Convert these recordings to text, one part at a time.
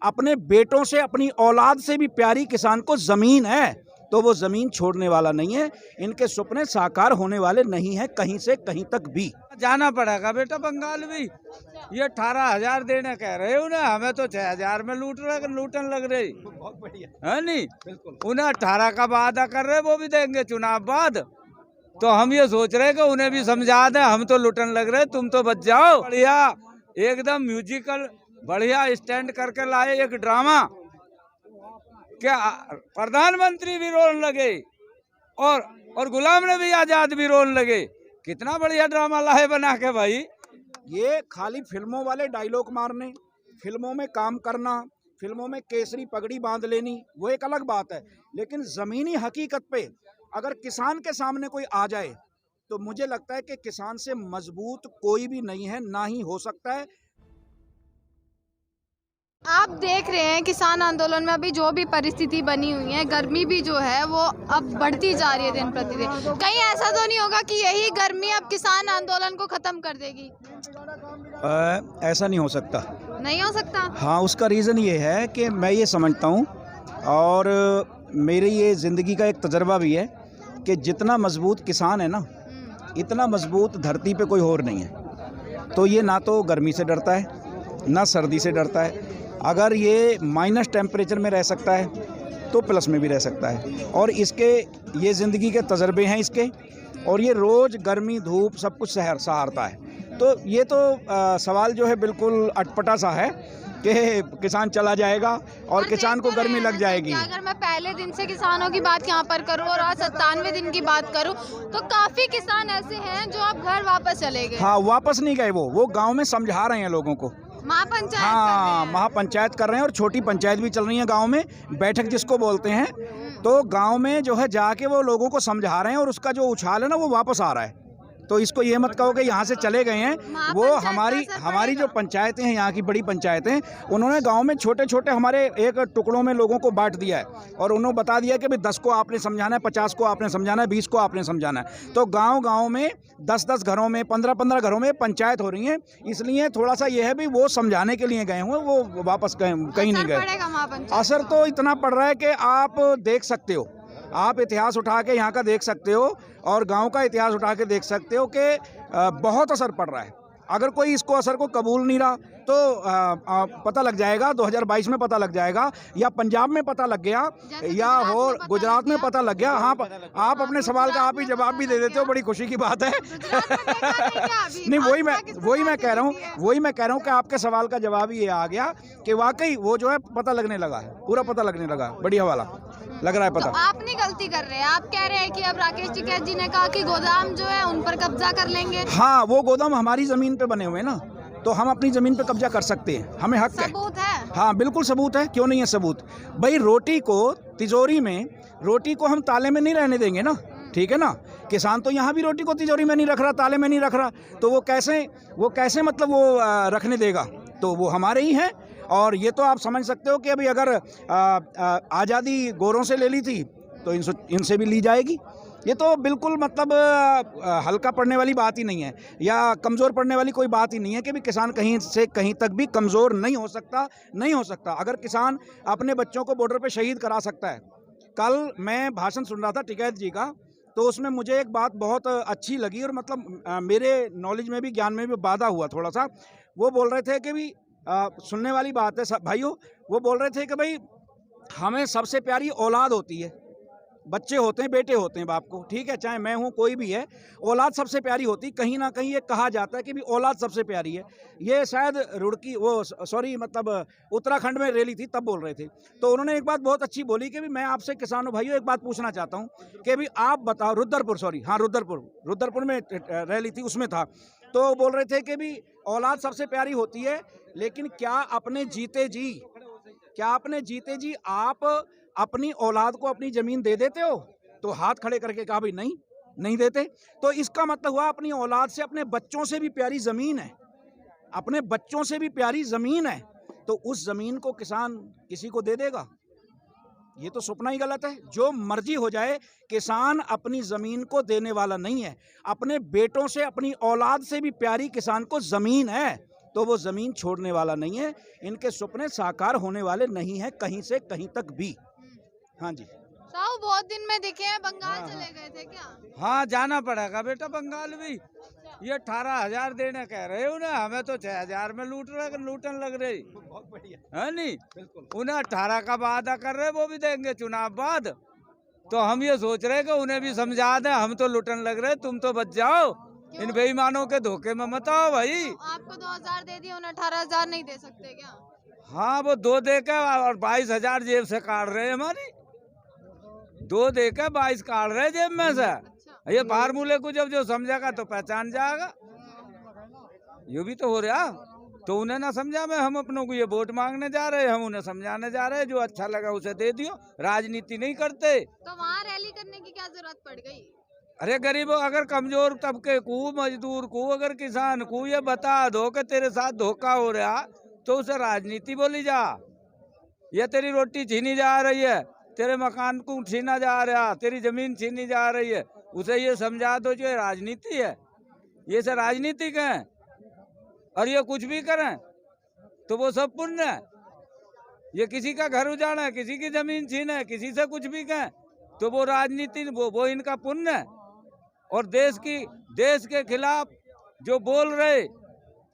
अपने बेटों से, अपनी औलाद से भी प्यारी किसान को जमीन है, तो वो जमीन छोड़ने वाला नहीं है। इनके सपने साकार होने वाले नहीं है कहीं से कहीं तक भी। जाना पड़ेगा बेटा बंगाल भी। ये 18,000 देने कह रहे हो ना, हमें तो 6,000 में लूटन लग रही बहुत बढ़िया है नहीं। बिल्कुल। उन्हें 18 का वादा कर रहे, वो भी देंगे चुनाव बाद। तो हम ये सोच रहे कि उन्हें भी समझा दें, हम तो लुटन लग रहे, तुम तो बच जाओ। बढ़िया एकदम म्यूजिकल बढ़िया स्टैंड करके लाए एक ड्रामा, क्या प्रधानमंत्री भी रोने लगे और गुलाम नबी आजाद भी रोने लगे। कितना बढ़िया ड्रामा लाए बना के भाई। ये खाली फिल्मों वाले डायलॉग मारने, फिल्मों में काम करना, फिल्मों में केसरी पगड़ी बांध लेनी, वो एक अलग बात है। लेकिन ज़मीनी हकीकत पे अगर किसान के सामने कोई आ जाए तो मुझे लगता है कि किसान से मजबूत कोई भी नहीं है, ना ही हो सकता है। आप देख रहे हैं किसान आंदोलन में अभी जो भी परिस्थिति बनी हुई है, गर्मी भी जो है वो अब बढ़ती जा रही है दिन प्रतिदिन। कहीं ऐसा तो नहीं होगा कि यही गर्मी अब किसान आंदोलन को खत्म कर देगी? ऐसा नहीं हो सकता। नहीं हो सकता? हाँ, उसका रीज़न ये है कि मैं ये समझता हूँ, और मेरी ये ज़िंदगी का एक तजर्बा भी है, कि जितना मजबूत किसान है ना, इतना मजबूत धरती पे कोई और नहीं है। तो ये ना तो गर्मी से डरता है, ना सर्दी से डरता है। अगर ये माइनस टेम्परेचर में रह सकता है तो प्लस में भी रह सकता है। और इसके ये ज़िंदगी के तजर्बे हैं इसके, और ये रोज़ गर्मी धूप सब कुछ सहारता है। तो ये तो सवाल जो है बिल्कुल अटपटा सा है कि किसान चला जाएगा और किसान को गर्मी लग जाएगी। अगर मैं पहले दिन से किसानों की बात यहाँ पर करूँ और आज 97वें दिन की बात करूँ तो काफ़ी किसान ऐसे हैं जो अब घर वापस चले गए। हाँ, वापस नहीं गए, वो गाँव में समझा रहे हैं लोगों को। महापंचायत हाँ, महापंचायत कर रहे हैं, और छोटी पंचायत भी चल रही है गांव में, बैठक जिसको बोलते हैं। तो गांव में जो है जाके वो लोगों को समझा रहे हैं, और उसका जो उछाल है ना वो वापस आ रहा है। तो इसको ये मत कहो कि यहाँ से चले गए हैं। वो हमारी जो पंचायतें हैं, यहाँ की बड़ी पंचायतें, उन्होंने गांव में छोटे छोटे हमारे एक टुकड़ों में लोगों को बांट दिया है, और उन्होंने बता दिया कि भाई 10 को आपने समझाना है, 50 को आपने समझाना है, 20 को आपने समझाना है। तो गांव में 10-10 घरों में, 15-15 घरों में पंचायत हो रही है। इसलिए थोड़ा सा ये है भी, वो समझाने के लिए गए हुए, वो वापस कहीं नहीं गए। असर तो इतना पड़ रहा है कि आप देख सकते हो, आप इतिहास उठा के यहाँ का देख सकते हो, और गांव का इतिहास उठा के देख सकते हो कि बहुत असर पड़ रहा है। अगर कोई इसको असर को कबूल नहीं रहा तो पता लग जाएगा 2022 में, पता लग जाएगा, या पंजाब में पता लग गया, या और गुजरात में पता लग गया। हाँ, आप अपने सवाल का आप ही जवाब भी दे देते हो, बड़ी खुशी की बात है। नहीं, वही मैं कह रहा हूँ कि आपके सवाल का जवाब ही ये आ गया कि वाकई वो जो है पता लगने लगा है, पूरा पता लगने लगा, बढ़िया वाला लग रहा है पता। तो आप नहीं गलती कर रहे हैं, आप कह रहे हैं कि अब राकेश टिकैत जी ने कहा कि गोदाम जो है उन पर कब्जा कर लेंगे। हाँ, वो गोदाम हमारी जमीन पे बने हुए हैं ना, तो हम अपनी ज़मीन पे कब्जा कर सकते हैं, हमें हक है। सबूत है? हाँ, बिल्कुल सबूत है, क्यों नहीं है सबूत। भाई, रोटी को तिजोरी में, रोटी को हम ताले में नहीं रहने देंगे ना, ठीक है ना। किसान तो यहाँ भी रोटी को तिजोरी में नहीं रख रहा, ताले में नहीं रख रहा, तो वो कैसे मतलब वो रखने देगा। तो वो हमारे ही हैं। और ये तो आप समझ सकते हो कि अभी अगर आज़ादी गोरों से ले ली थी तो इनसे भी ली जाएगी। ये तो बिल्कुल मतलब हल्का पड़ने वाली बात ही नहीं है, या कमज़ोर पड़ने वाली कोई बात ही नहीं है कि भी किसान कहीं से कहीं तक भी कमज़ोर नहीं हो सकता। अगर किसान अपने बच्चों को बॉर्डर पे शहीद करा सकता है। कल मैं भाषण सुन रहा था टिकैत जी का, तो उसमें मुझे एक बात बहुत अच्छी लगी, और मतलब मेरे नॉलेज में भी, ज्ञान में भी बाधा हुआ थोड़ा सा। वो बोल रहे थे कि भी सुनने वाली बात है भाइयों, वो बोल रहे थे कि भाई हमें सबसे प्यारी औलाद होती है, बच्चे होते हैं, बेटे होते हैं बाप को, ठीक है, चाहे मैं हूँ कोई भी है, औलाद सबसे प्यारी होती। कहीं ना कहीं ये कहा जाता है कि भी औलाद सबसे प्यारी है। ये शायद उत्तराखंड में रैली थी तब बोल रहे थे। तो उन्होंने एक बात बहुत अच्छी बोली कि भी मैं आपसे किसानों भाइयों एक बात पूछना चाहता हूँ कि भी आप बताओ, रुद्रपुर में रैली थी, उसमें था। तो बोल रहे थे कि भी औलाद सबसे प्यारी होती है, लेकिन क्या अपने जीते जी आप अपनी औलाद को अपनी ज़मीन दे देते हो? तो हाथ खड़े करके कहा भाई नहीं देते। तो इसका मतलब हुआ अपनी औलाद से, अपने बच्चों से भी प्यारी ज़मीन है, अपने बच्चों से भी प्यारी ज़मीन है, तो उस ज़मीन को किसान किसी को दे देगा? ये तो सपना ही गलत है। जो मर्जी हो जाए, किसान अपनी ज़मीन को देने वाला नहीं है। अपने बेटों से, अपनी औलाद से भी प्यारी किसान को ज़मीन है, तो वो ज़मीन छोड़ने वाला नहीं है। इनके सपने साकार होने वाले नहीं हैं कहीं से कहीं तक भी। हाँ जी। साहब बहुत दिन में दिखे हैं, बंगाल चले गए थे क्या? हाँ, जाना पड़ेगा बेटा बंगाल भी। ये 18,000 देने कह रहे हो ना, हमें तो 6,000 में लूटन लग रही बहुत बढ़िया। है नहीं। बिल्कुल। उन्हें 18 का वादा कर रहे, वो भी देंगे चुनाव बाद। तो हम ये सोच रहे कि उन्हें भी समझा दें, हम तो लुटन लग रहे, तुम तो बच जाओ, इन बेईमानों के धोखे में मत आओ भाई। आपको 2,000 दे दिए, उन्हें 18,000 नहीं दे सकते क्या? हाँ, वो 2 दे के और 22,000 जेब से काट रहे हमारी। 2 दे के 22 काट रहे जेब में से। अच्छा। ये फार्मूले को जब जो समझेगा तो पहचान जाएगा। ये भी तो हो रहा। तो उन्हें ना समझा में, हम अपनों को ये वोट मांगने जा रहे हैं, हम उन्हें समझाने जा रहे हैं, जो अच्छा लगा उसे दे दियो, राजनीति नहीं करते। तो वहाँ रैली करने की क्या जरूरत पड़ गई? अरे गरीबों, अगर कमजोर तबके को, मजदूर को, अगर किसान को ये बता दो कि तेरे साथ धोखा हो रहा, तो उसे राजनीति बोली जा। ये तेरी रोटी छीनी जा रही है, तेरे मकान को छीना जा रहा, तेरी जमीन छीनी जा रही है, उसे ये समझा दो जो ये राजनीति है, ये से राजनीतिक है। और ये कुछ भी करें तो वो सब पुण्य है। ये किसी का घर उजाड़े, किसी की जमीन छीने, किसी से कुछ भी कहें तो वो राजनीति, वो इनका पुण्य है। और देश के खिलाफ जो बोल रहे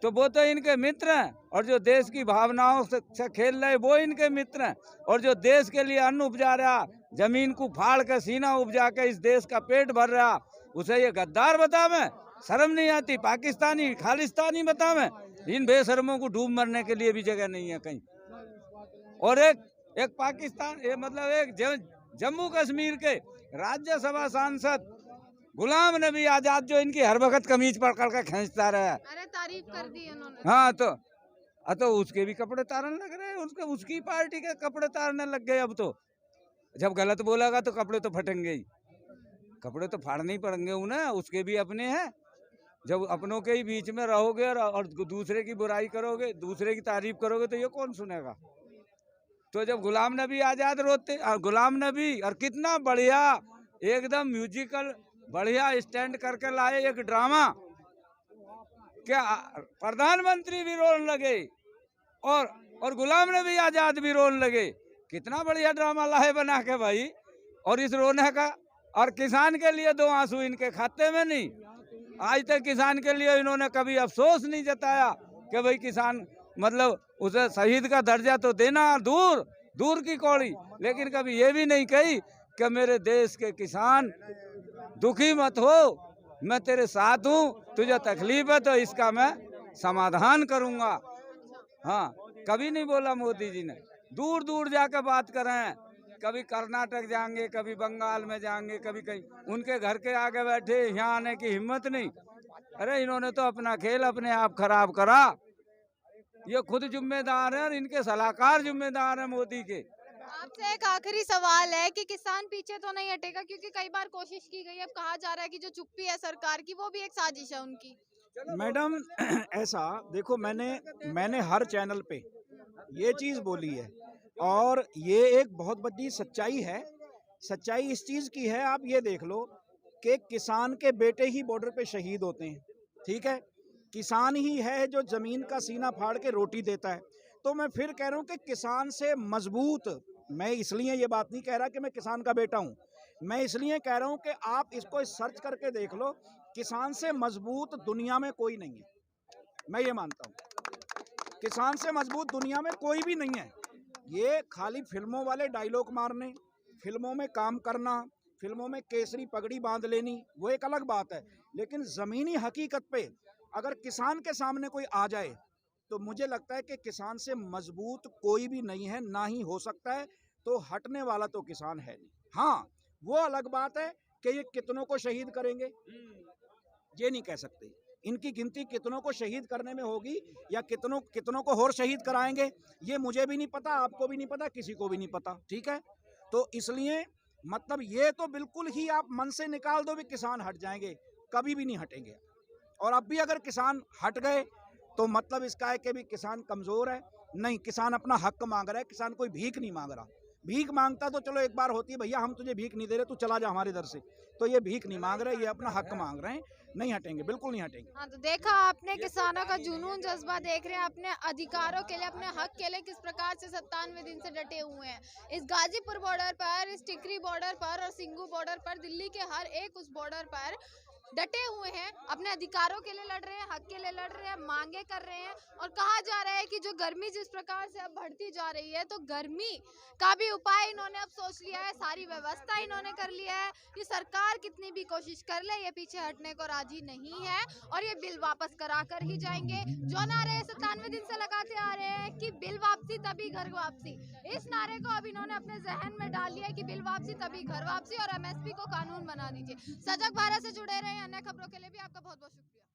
तो वो तो इनके मित्र हैं, और जो देश की भावनाओं से खेल रहे वो इनके मित्र हैं। और जो देश के लिए अन्न उपजा रहा, जमीन को फाड़ के सीना उपजा के इस देश का पेट भर रहा, उसे ये गद्दार बतावे, शर्म नहीं आती? पाकिस्तानी खालिस्तानी बतावे। इन बेशर्मों को डूब मरने के लिए भी जगह नहीं है कहीं। और एक पाकिस्तान, ये मतलब एक जम्मू कश्मीर के राज्यसभा सांसद गुलाम नबी आजाद, जो इनकी हर वक्त कमीज पकड़ कर खींचता रहा। अरे तारीफ कर दी उन्होंने। हाँ, तो उसके भी कपड़े तारने लग रहे हैं, उसकी पार्टी के कपड़े तारने लग गए। अब तो जब गलत बोलेगा तो कपड़े तो फटेंगे ही, कपड़े तो फाड़ने ही पड़ेंगे उन्हें, उसके भी अपने हैं। जब अपनों के ही बीच में रहोगे और दूसरे की बुराई करोगे, दूसरे की तारीफ करोगे, तो ये कौन सुनेगा? तो जब गुलाम नबी आजाद रोते, और गुलाम नबी, और कितना बढ़िया एकदम म्यूजिकल बढ़िया स्टैंड करके लाए एक ड्रामा, क्या प्रधानमंत्री भी रोने लगे और गुलाम नबी आजाद भी रोने लगे। कितना बढ़िया ड्रामा लाए बना के भाई। और इस रोने का, और किसान के लिए 2 आंसू इनके खाते में नहीं। आज तक किसान के लिए इन्होंने कभी अफसोस नहीं जताया कि भाई किसान, मतलब उसे शहीद का दर्जा तो देना दूर की कौड़ी, लेकिन कभी ये भी नहीं कही कि मेरे देश के किसान दुखी मत हो, मैं तेरे साथ हूँ, तुझे तकलीफ है तो इसका मैं समाधान करूँगा। हाँ, कभी नहीं बोला मोदी जी ने। दूर दूर जाकर बात करें, कभी कर्नाटक जाएंगे, कभी बंगाल में जाएंगे, कभी कहीं, उनके घर के आगे बैठे, यहाँ आने की हिम्मत नहीं। अरे इन्होंने तो अपना खेल अपने आप खराब करा। ये खुद जिम्मेदार है और इनके सलाहकार जिम्मेदार है मोदी के। आपसे एक आखिरी सवाल है कि किसान पीछे तो नहीं हटेगा, क्योंकि कई बार कोशिश की गई है, अब कहा जा रहा है कि जो चुप्पी है सरकार की, वो भी एक साजिश है उनकी। मैडम ऐसा देखो, मैंने हर चैनल पे ये चीज़ बोली है, और ये एक बहुत बड़ी सच्चाई है। सच्चाई इस चीज़ की है, आप ये देख लो कि किसान के बेटे ही बॉर्डर पे शहीद होते हैं, ठीक है? किसान ही है जो ज़मीन का सीना फाड़ के रोटी देता है। तो मैं फिर कह रहा हूँ कि किसान से मजबूत, मैं इसलिए ये बात नहीं कह रहा कि मैं किसान का बेटा हूँ, मैं इसलिए कह रहा हूँ कि आप इसको सर्च करके देख लो, किसान से मजबूत दुनिया में कोई नहीं है। मैं ये मानता हूँ किसान से मजबूत दुनिया में कोई भी नहीं है। ये खाली फिल्मों वाले डायलॉग मारने, फिल्मों में काम करना, फिल्मों में केसरी पगड़ी बांध लेनी, वो एक अलग बात है। लेकिन ज़मीनी हकीकत पे अगर किसान के सामने कोई आ जाए तो मुझे लगता है कि किसान से मजबूत कोई भी नहीं है, ना ही हो सकता है। तो हटने वाला तो किसान है नहीं। हाँ, वो अलग बात है कि ये कितनों को शहीद करेंगे, ये नहीं कह सकते। इनकी गिनती कितनों को शहीद करने में होगी या कितनों को और शहीद कराएंगे, ये मुझे भी नहीं पता, आपको भी नहीं पता, किसी को भी नहीं पता, ठीक है? तो इसलिए मतलब ये तो बिल्कुल ही आप मन से निकाल दो भी किसान हट जाएंगे, कभी भी नहीं हटेंगे। और अब भी अगर किसान हट गए तो मतलब इसका है कि भी किसान कमज़ोर है? नहीं, किसान अपना हक मांग रहा है, किसान कोई भीख नहीं मांग रहा। भीख मांगता तो चलो एक बार होती है, भैया हम तुझे भीख नहीं दे रहे, तू चला जा हमारे दर से। तो ये भीख नहीं मांग रहे, ये अपना हक मांग रहे हैं, नहीं हटेंगे, बिल्कुल नहीं हटेंगे। हाँ, तो देखा आपने किसानों का जुनून जज्बा, देख रहे हैं अपने अधिकारों के लिए, अपने हक के लिए किस प्रकार से 97 दिन से डटे हुए हैं। इस गाजीपुर बॉर्डर पर, इस टिकरी बॉर्डर पर और सिंगू बॉर्डर पर, दिल्ली के हर एक उस बॉर्डर पर डटे हुए हैं, अपने अधिकारों के लिए लड़ रहे हैं, हक के लिए लड़ रहे हैं, मांगे कर रहे हैं। और कहा जा रहा है कि जो गर्मी जिस प्रकार से अब बढ़ती जा रही है, तो गर्मी का भी उपाय इन्होंने अब सोच लिया है, सारी व्यवस्था इन्होंने कर लिया है कि सरकार कितनी भी कोशिश कर ले, ये पीछे हटने को राजी नहीं है और ये बिल वापस करा कर ही जाएंगे। जो नारे 97 दिन से लगाते आ रहे हैं कि बिल वापसी तभी घर वापसी, इस नारे को अब इन्होंने अपने जहन में डाल लिया कि बिल वापसी तभी घर वापसी और MSP को कानून बना दीजिए। सजग भारत से जुड़े रहे अन्य खबरों के लिए भी आपका बहुत बहुत शुक्रिया।